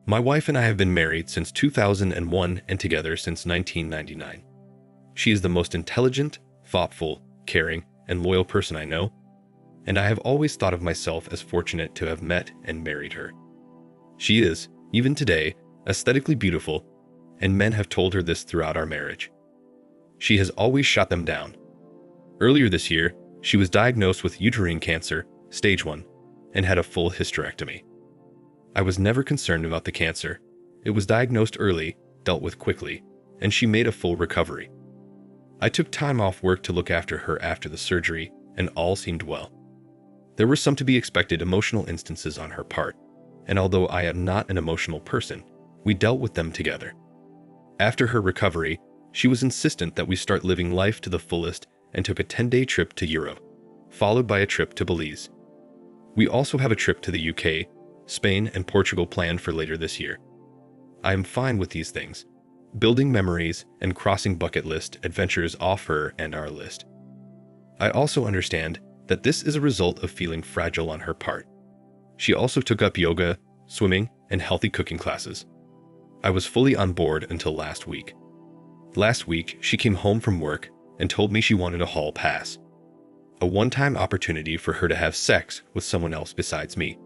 My wife and I have been married since 2001 and together since 1999. She is the most intelligent, thoughtful, caring, and loyal person I know, and I have always thought of myself as fortunate to have met and married her. She is, even today, aesthetically beautiful, and men have told her this throughout our marriage. She has always shot them down. Earlier this year, she was diagnosed with uterine cancer, stage 1, and had a full hysterectomy. I was never concerned about the cancer. It was diagnosed early, dealt with quickly, and she made a full recovery. I took time off work to look after her after the surgery, and all seemed well. There were some to be expected emotional instances on her part, and although I am not an emotional person, we dealt with them together. After her recovery, she was insistent that we start living life to the fullest and took a 10-day trip to Europe, followed by a trip to Belize. We also have a trip to the UK, Spain, and Portugal planned for later this year. I am fine with these things, building memories and crossing bucket list adventures off her and our list. I also understand that this is a result of feeling fragile on her part. She also took up yoga, swimming, and healthy cooking classes. I was fully on board until last week. Last week, she came home from work and told me she wanted a hall pass, a one-time opportunity for her to have sex with someone else besides me.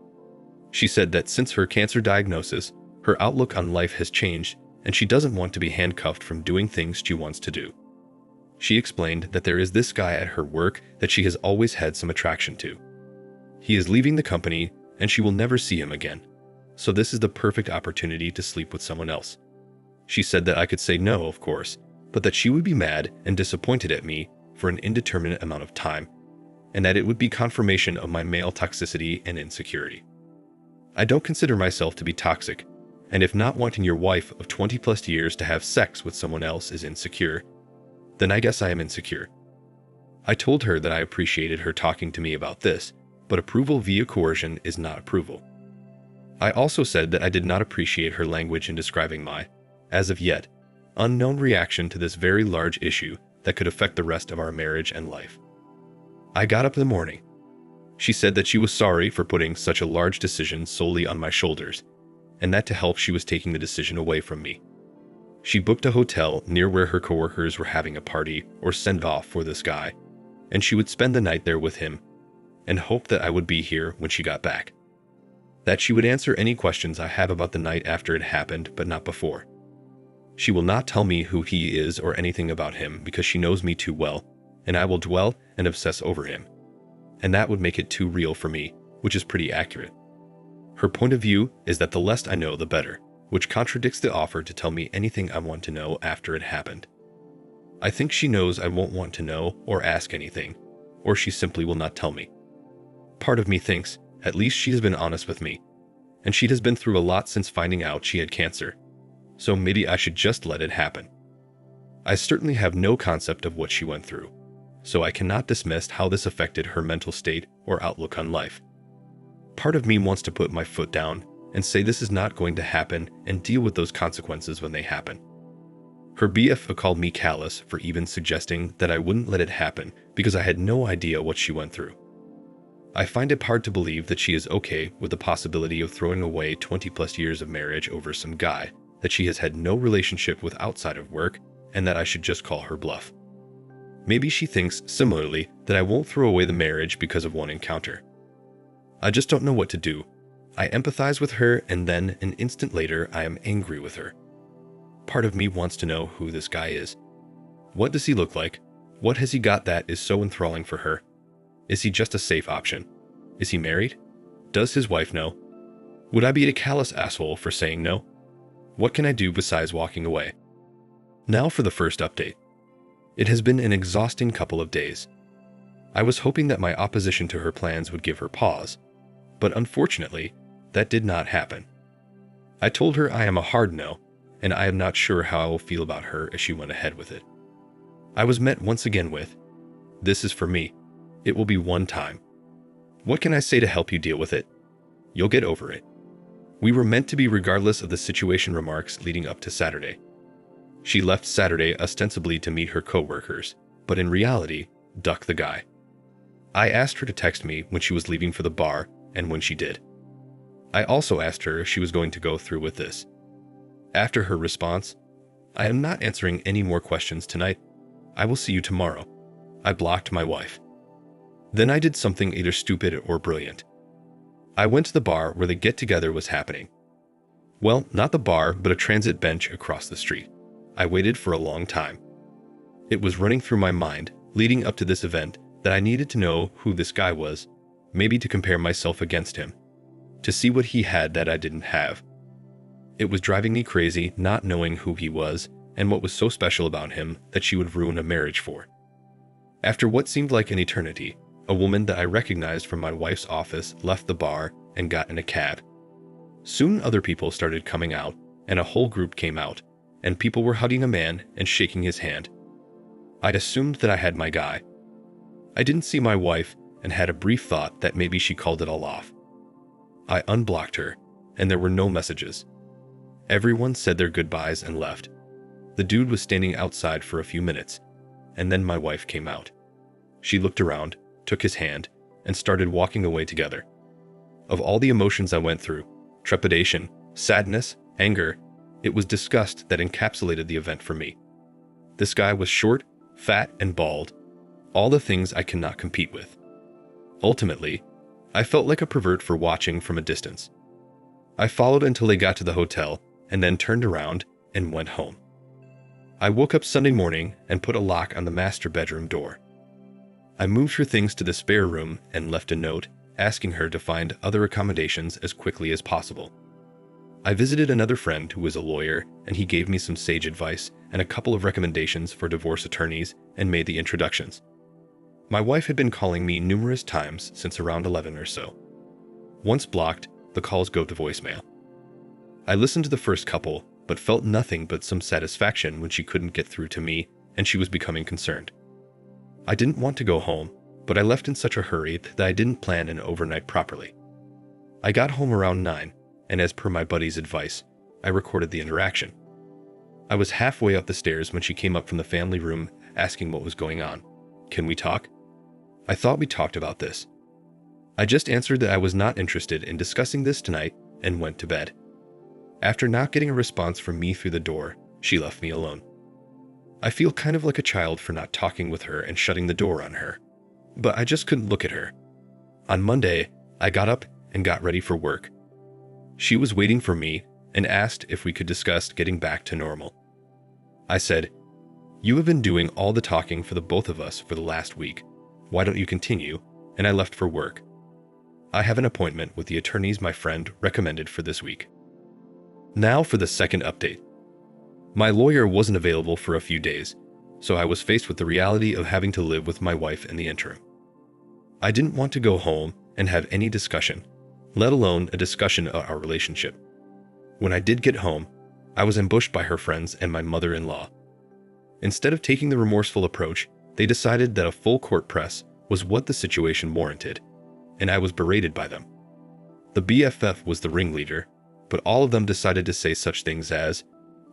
She said that since her cancer diagnosis, her outlook on life has changed and she doesn't want to be handcuffed from doing things she wants to do. She explained that there is this guy at her work that she has always had some attraction to. He is leaving the company and she will never see him again, so this is the perfect opportunity to sleep with someone else. She said that I could say no, of course, but that she would be mad and disappointed at me for an indeterminate amount of time, and that it would be confirmation of my male toxicity and insecurity. I don't consider myself to be toxic, and if not wanting your wife of 20 plus years to have sex with someone else is insecure, then I guess I am insecure. I told her that I appreciated her talking to me about this, but approval via coercion is not approval. I also said that I did not appreciate her language in describing my, as of yet, unknown reaction to this very large issue that could affect the rest of our marriage and life. I got up in the morning. She said that she was sorry for putting such a large decision solely on my shoulders, and that to help she was taking the decision away from me. She booked a hotel near where her coworkers were having a party or send-off for this guy, and she would spend the night there with him, and hoped that I would be here when she got back. That she would answer any questions I have about the night after it happened, but not before. She will not tell me who he is or anything about him because she knows me too well, and I will dwell and obsess over him. And that would make it too real for me, which is pretty accurate. Her point of view is that the less I know, the better, which contradicts the offer to tell me anything I want to know after it happened. I think she knows I won't want to know or ask anything, or she simply will not tell me. Part of me thinks, at least she has been honest with me, and she has been through a lot since finding out she had cancer, so maybe I should just let it happen. I certainly have no concept of what she went through, so I cannot dismiss how this affected her mental state or outlook on life. Part of me wants to put my foot down and say this is not going to happen and deal with those consequences when they happen. Her BF called me callous for even suggesting that I wouldn't let it happen because I had no idea what she went through. I find it hard to believe that she is okay with the possibility of throwing away 20 plus years of marriage over some guy that she has had no relationship with outside of work, and that I should just call her bluff. Maybe she thinks, similarly, that I won't throw away the marriage because of one encounter. I just don't know what to do. I empathize with her, and then, an instant later, I am angry with her. Part of me wants to know who this guy is. What does he look like? What has he got that is so enthralling for her? Is he just a safe option? Is he married? Does his wife know? Would I be a callous asshole for saying no? What can I do besides walking away? Now for the first update. It has been an exhausting couple of days. I was hoping that my opposition to her plans would give her pause, but unfortunately, that did not happen. I told her I am a hard no, and I am not sure how I will feel about her as she went ahead with it. I was met once again with, "This is for me. It will be one time. What can I say to help you deal with it? You'll get over it." We were meant to be regardless of the situation remarks leading up to Saturday. She left Saturday ostensibly to meet her co-workers, but in reality, duck the guy. I asked her to text me when she was leaving for the bar, and when she did. I also asked her if she was going to go through with this. After her response, "I am not answering any more questions tonight. I will see you tomorrow," I blocked my wife. Then I did something either stupid or brilliant. I went to the bar where the get-together was happening. Well, not the bar, but a transit bench across the street. I waited for a long time. It was running through my mind, leading up to this event, that I needed to know who this guy was, maybe to compare myself against him, to see what he had that I didn't have. It was driving me crazy not knowing who he was and what was so special about him that she would ruin a marriage for. After what seemed like an eternity, a woman that I recognized from my wife's office left the bar and got in a cab. Soon other people started coming out, and a whole group came out, and people were hugging a man and shaking his hand. I'd assumed that I had my guy. I didn't see my wife and had a brief thought that maybe she called it all off. I unblocked her, and there were no messages. Everyone said their goodbyes and left. The dude was standing outside for a few minutes, and then my wife came out. She looked around, took his hand, and started walking away together. Of all the emotions I went through, trepidation, sadness, anger, it was disgust that encapsulated the event for me. This guy was short, fat, and bald, all the things I cannot compete with. Ultimately, I felt like a pervert for watching from a distance. I followed until they got to the hotel and then turned around and went home. I woke up Sunday morning and put a lock on the master bedroom door. I moved her things to the spare room and left a note asking her to find other accommodations as quickly as possible. I visited another friend who was a lawyer, and he gave me some sage advice and a couple of recommendations for divorce attorneys and made the introductions. My wife had been calling me numerous times since around 11 or so. Once blocked, the calls go to voicemail. I listened to the first couple, but felt nothing but some satisfaction when she couldn't get through to me and she was becoming concerned. I didn't want to go home, but I left in such a hurry that I didn't plan an overnight properly. I got home around 9, and as per my buddy's advice, I recorded the interaction. I was halfway up the stairs when she came up from the family room asking what was going on. "Can we talk?" I thought we talked about this. I just answered that I was not interested in discussing this tonight and went to bed. After not getting a response from me through the door, she left me alone. I feel kind of like a child for not talking with her and shutting the door on her, but I just couldn't look at her. On Monday, I got up and got ready for work. She was waiting for me and asked if we could discuss getting back to normal. I said, "You have been doing all the talking for the both of us for the last week. Why don't you continue?" And I left for work. I have an appointment with the attorneys my friend recommended for this week. Now for the second update. My lawyer wasn't available for a few days, so I was faced with the reality of having to live with my wife in the interim. I didn't want to go home and have any discussion, let alone a discussion of our relationship. When I did get home, I was ambushed by her friends and my mother-in-law. Instead of taking the remorseful approach, they decided that a full court press was what the situation warranted, and I was berated by them. The BFF was the ringleader, but all of them decided to say such things as,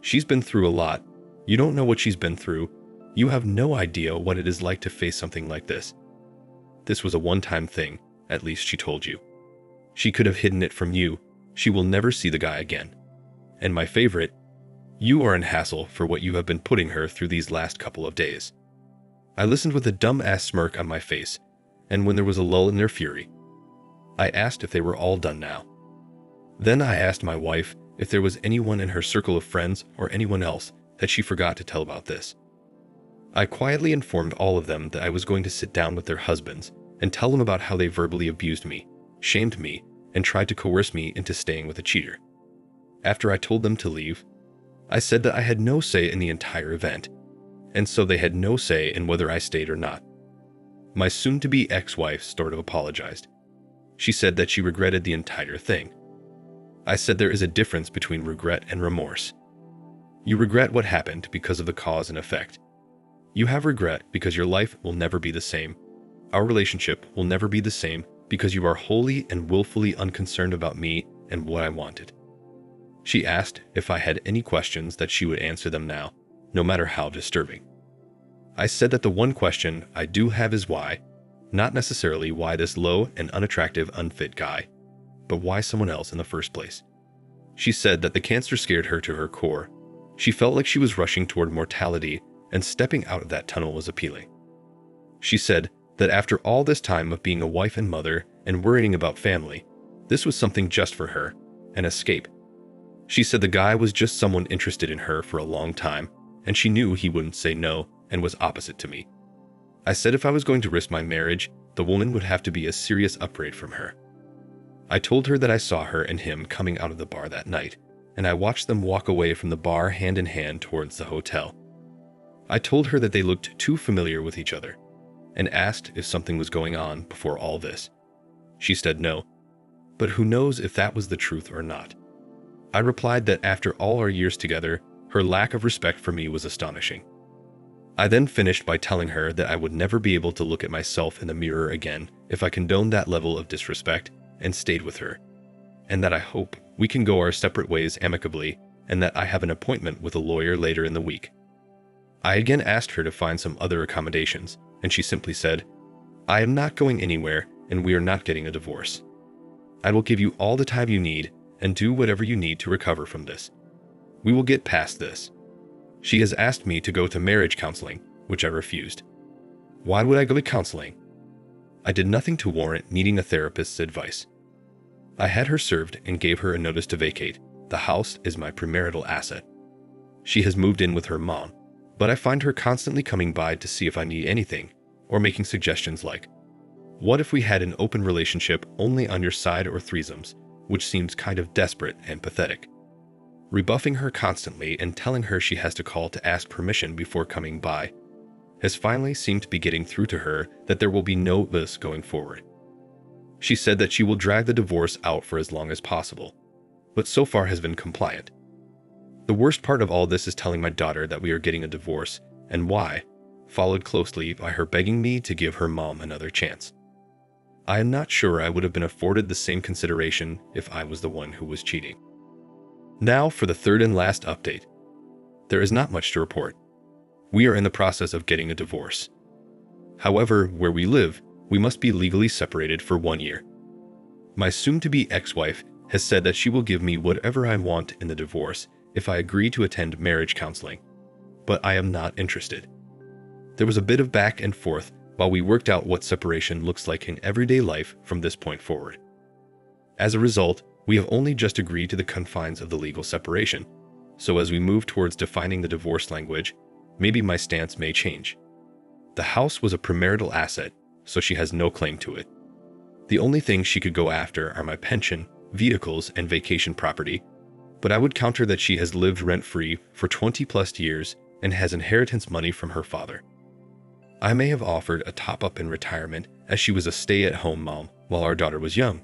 "She's been through a lot. You don't know what she's been through. You have no idea what it is like to face something like this. This was a one-time thing, at least she told you. She could have hidden it from you. She will never see the guy again. And my favorite, you are in hassle for what you have been putting her through these last couple of days." I listened with a dumb-ass smirk on my face, and when there was a lull in their fury, I asked if they were all done now. Then I asked my wife if there was anyone in her circle of friends or anyone else that she forgot to tell about this. I quietly informed all of them that I was going to sit down with their husbands and tell them about how they verbally abused me, shamed me, and tried to coerce me into staying with a cheater. After I told them to leave, I said that I had no say in the entire event, and so they had no say in whether I stayed or not. My soon-to-be ex-wife sort of apologized. She said that she regretted the entire thing. I said there is a difference between regret and remorse. You regret what happened because of the cause and effect. You have regret because your life will never be the same. Our relationship will never be the same because you are wholly and willfully unconcerned about me and what I wanted. She asked if I had any questions that she would answer them now, no matter how disturbing. I said that the one question I do have is why, not necessarily why this low and unattractive unfit guy. but why someone else in the first place? She said that the cancer scared her to her core. She felt like she was rushing toward mortality, and stepping out of that tunnel was appealing. She said that after all this time of being a wife and mother and worrying about family, this was something just for her, an escape. She said the guy was just someone interested in her for a long time, and she knew he wouldn't say no and was opposite to me. I said if I was going to risk my marriage, the woman would have to be a serious upgrade from her. I told her that I saw her and him coming out of the bar that night, and I watched them walk away from the bar hand in hand towards the hotel. I told her that they looked too familiar with each other, and asked if something was going on before all this. She said no, but who knows if that was the truth or not. I replied that after all our years together, her lack of respect for me was astonishing. I then finished by telling her that I would never be able to look at myself in the mirror again if I condoned that level of disrespect and stayed with her, and that I hope we can go our separate ways amicably, and that I have an appointment with a lawyer later in the week. I again asked her to find some other accommodations, and she simply said, "I am not going anywhere, and we are not getting a divorce. I will give you all the time you need and do whatever you need to recover from this. We will get past this." She has asked me to go to marriage counseling, which I refused. Why would I go to counseling? I did nothing to warrant needing a therapist's advice. I had her served and gave her a notice to vacate. The house is my premarital asset. She has moved in with her mom, but I find her constantly coming by to see if I need anything, or making suggestions like, "What if we had an open relationship only on your side or threesomes?" which seems kind of desperate and pathetic. Rebuffing her constantly and telling her she has to call to ask permission before coming by has finally seemed to be getting through to her that there will be no this going forward. She said that she will drag the divorce out for as long as possible, but so far has been compliant. The worst part of all this is telling my daughter that we are getting a divorce, and why, followed closely by her begging me to give her mom another chance. I am not sure I would have been afforded the same consideration if I was the one who was cheating. Now for the third and last update. There is not much to report. We are in the process of getting a divorce. However, where we live, we must be legally separated for 1 year. My soon-to-be ex-wife has said that she will give me whatever I want in the divorce if I agree to attend marriage counseling, but I am not interested. There was a bit of back and forth while we worked out what separation looks like in everyday life from this point forward. As a result, we have only just agreed to the confines of the legal separation, so as we move towards defining the divorce language, maybe my stance may change. The house was a premarital asset, so she has no claim to it. The only things she could go after are my pension, vehicles, and vacation property, but I would counter that she has lived rent-free for 20+ years and has inheritance money from her father. I may have offered a top-up in retirement as she was a stay-at-home mom while our daughter was young,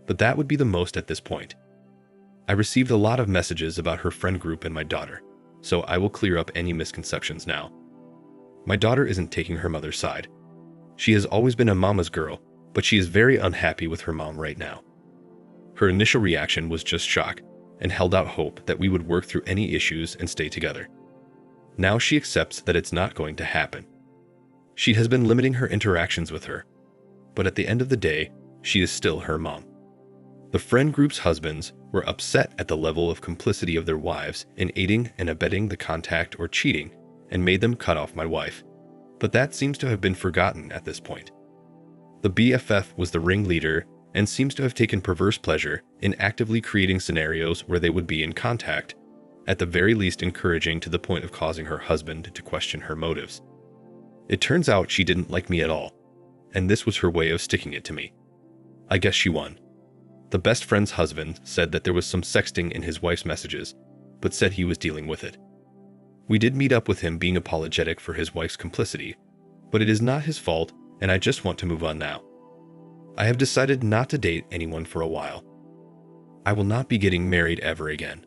but that would be the most at this point. I received a lot of messages about her friend group and my daughter, so I will clear up any misconceptions now. My daughter isn't taking her mother's side. She has always been a mama's girl, but she is very unhappy with her mom right now. Her initial reaction was just shock and held out hope that we would work through any issues and stay together. Now she accepts that it's not going to happen. She has been limiting her interactions with her, but at the end of the day, she is still her mom. The friend group's husbands were upset at the level of complicity of their wives in aiding and abetting the contact or cheating and made them cut off my wife, but that seems to have been forgotten at this point. The BFF was the ringleader and seems to have taken perverse pleasure in actively creating scenarios where they would be in contact, at the very least encouraging to the point of causing her husband to question her motives. It turns out she didn't like me at all, and this was her way of sticking it to me. I guess she won. The best friend's husband said that there was some sexting in his wife's messages, but said he was dealing with it. We did meet up with him being apologetic for his wife's complicity, but it is not his fault, and I just want to move on now. I have decided not to date anyone for a while. I will not be getting married ever again.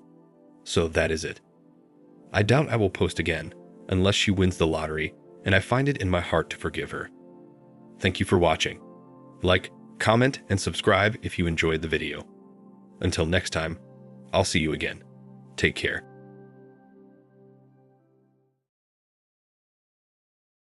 So that is it. I doubt I will post again, unless she wins the lottery, and I find it in my heart to forgive her. Thank you for watching. Like, comment, and subscribe if you enjoyed the video. Until next time, I'll see you again. Take care.